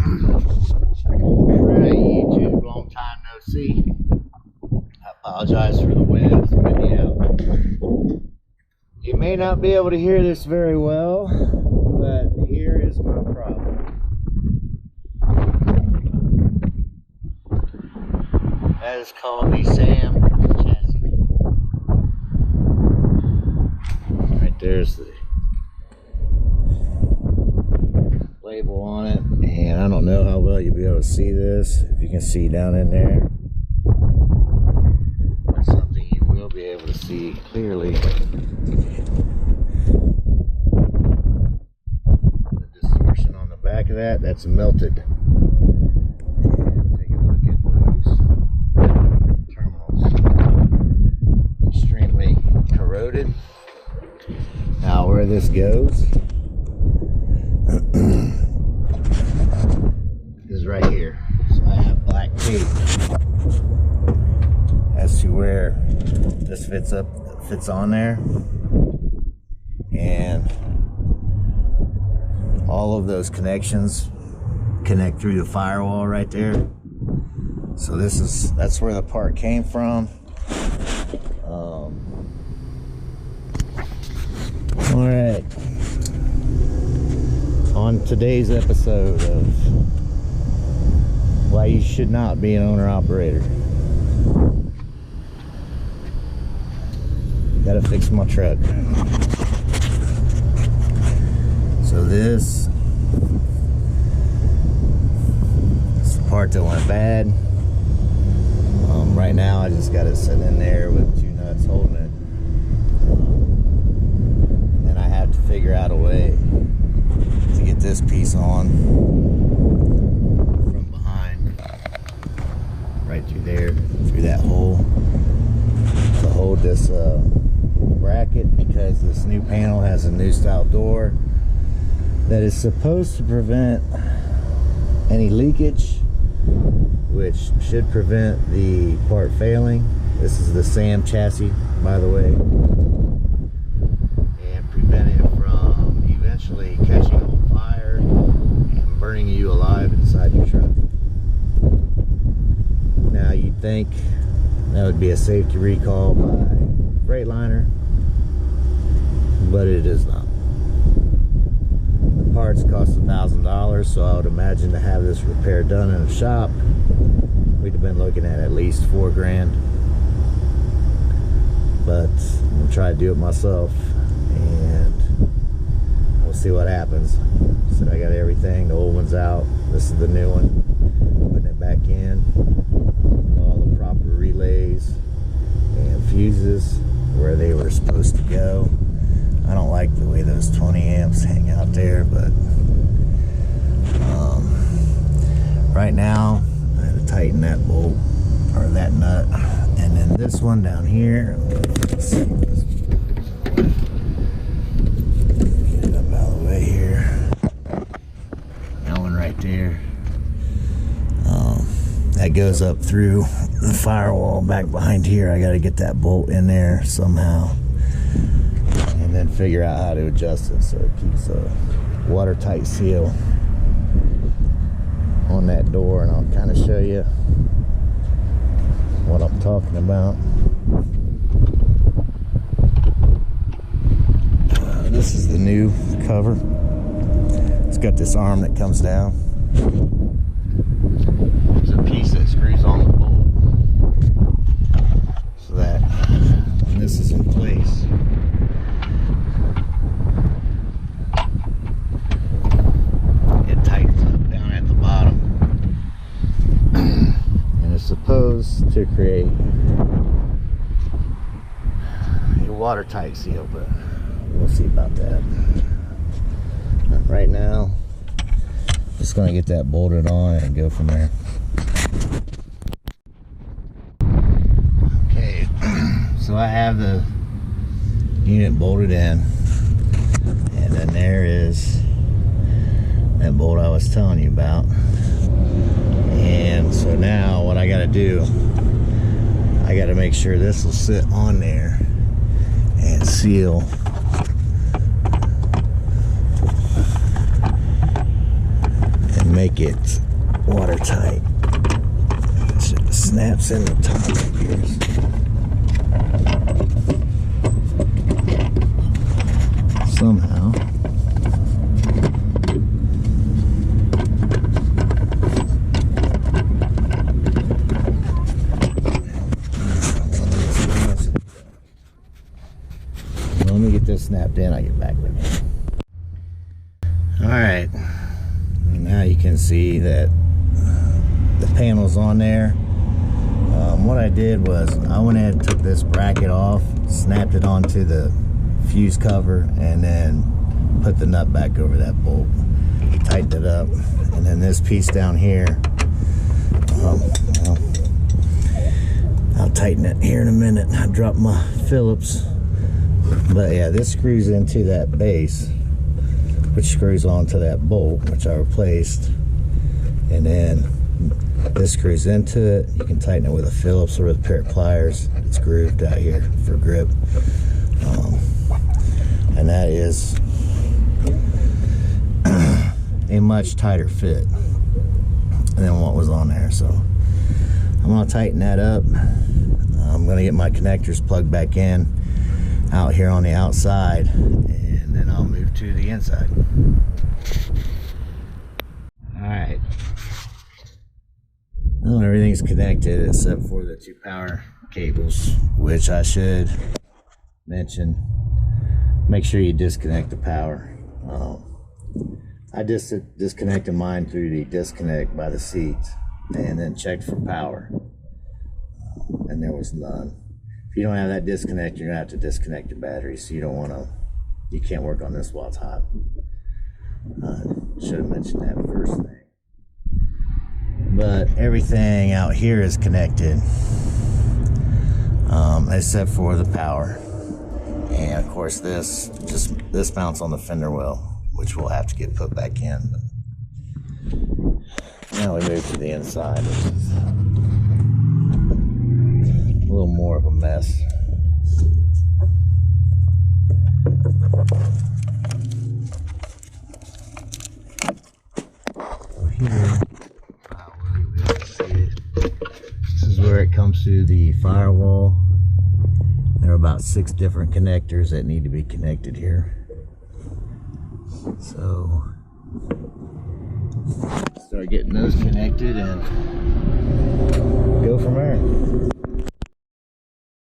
Alright, YouTube, long time no see. I apologize for the wind. It's windy out. You may not be able to hear this very well, but here is my problem. That is called the SAM chassis. Right there's the label on it, and I don't know how well you'll be able to see this. If you can see down in there, that's something you will be able to see clearly. The distortion on the back of that, that's melted. And take a look at those terminals. Extremely corroded. Now where this goes is right here. So I have black tape as to where this fits on there, and all of those connections connect through the firewall right there. So that's where the part came from. All right. On today's episode of why you should not be an owner-operator. Gotta fix my truck. So this is the part that went bad. Right now I just got it sitting in there with two nuts holding it. And I have to figure out a way to get this piece on from behind, right through there, through that hole, to hold this bracket, because this new panel has a new style door that is supposed to prevent any leakage, which should prevent the part failing. This is the SAM chassis, by the way, and prevent it from eventually catching on fire and burning you alive inside your truck. Now you'd think that would be a safety recall by Freightliner, but it is not. The parts cost $1,000, so I would imagine to have this repair done in a shop, we'd have been looking at least $4 grand. But I'm gonna try to do it myself, and we'll see what happens. So I got everything, the old one's out, this is the new one, putting it back in, all the proper relays and fuses where they were supposed to go. I don't like the way those 20 amps hang out there, but right now I have to tighten that bolt, or that nut, and then this one down here, let's see, get it up out of the way here, that one right there, that goes up through the firewall back behind here. I got to get that bolt in there somehow, and then figure out how to adjust it so it keeps a watertight seal on that door, and I'll kind of show you what I'm talking about. This is the new cover. It's got this arm that comes down. There's a piece that screws on the bolt so that when this is in place, it tightens up down at the bottom, and it's supposed to create a watertight seal, but we'll see about that. Right now, just gonna get that bolted on and go from there. Okay, so I have the unit bolted in, and then there is that bolt I was telling you about. And so now what I gotta do, I gotta make sure this will sit on there and seal make it watertight. It snaps in the top here. Somehow. Well, let me get this snapped in, I'll get back with you. Alright, now you can see that the panel's on there. What I did was I went ahead and took this bracket off, snapped it onto the fuse cover, and then put the nut back over that bolt, tightened it up, and then this piece down here, well, I'll tighten it here in a minute. I dropped my Phillips, but yeah, this screws into that base, which screws onto that bolt, which I replaced, and then this screws into it. You can tighten it with a Phillips or with a pair of pliers. It's grooved out here for grip, and that is a much tighter fit than what was on there. So I'm going to tighten that up. I'm going to get my connectors plugged back in out here on the outside, and then I'll move to the inside. Alright, well, everything's connected except for the two power cables, which I should mention, make sure you disconnect the power. I just disconnected mine through the disconnect by the seat and then checked for power, and there was none. If you don't have that disconnect, you're gonna have to disconnect your battery, so you can't work on this while it's hot. Should have mentioned that first thing. But everything out here is connected, except for the power. And of course this mounts on the fender well, which will have to get put back in. Now we move to the inside, which is a little more of a mess. Here, this is where it comes to the firewall. There are about 6 different connectors that need to be connected here. So start getting those connected and go from there.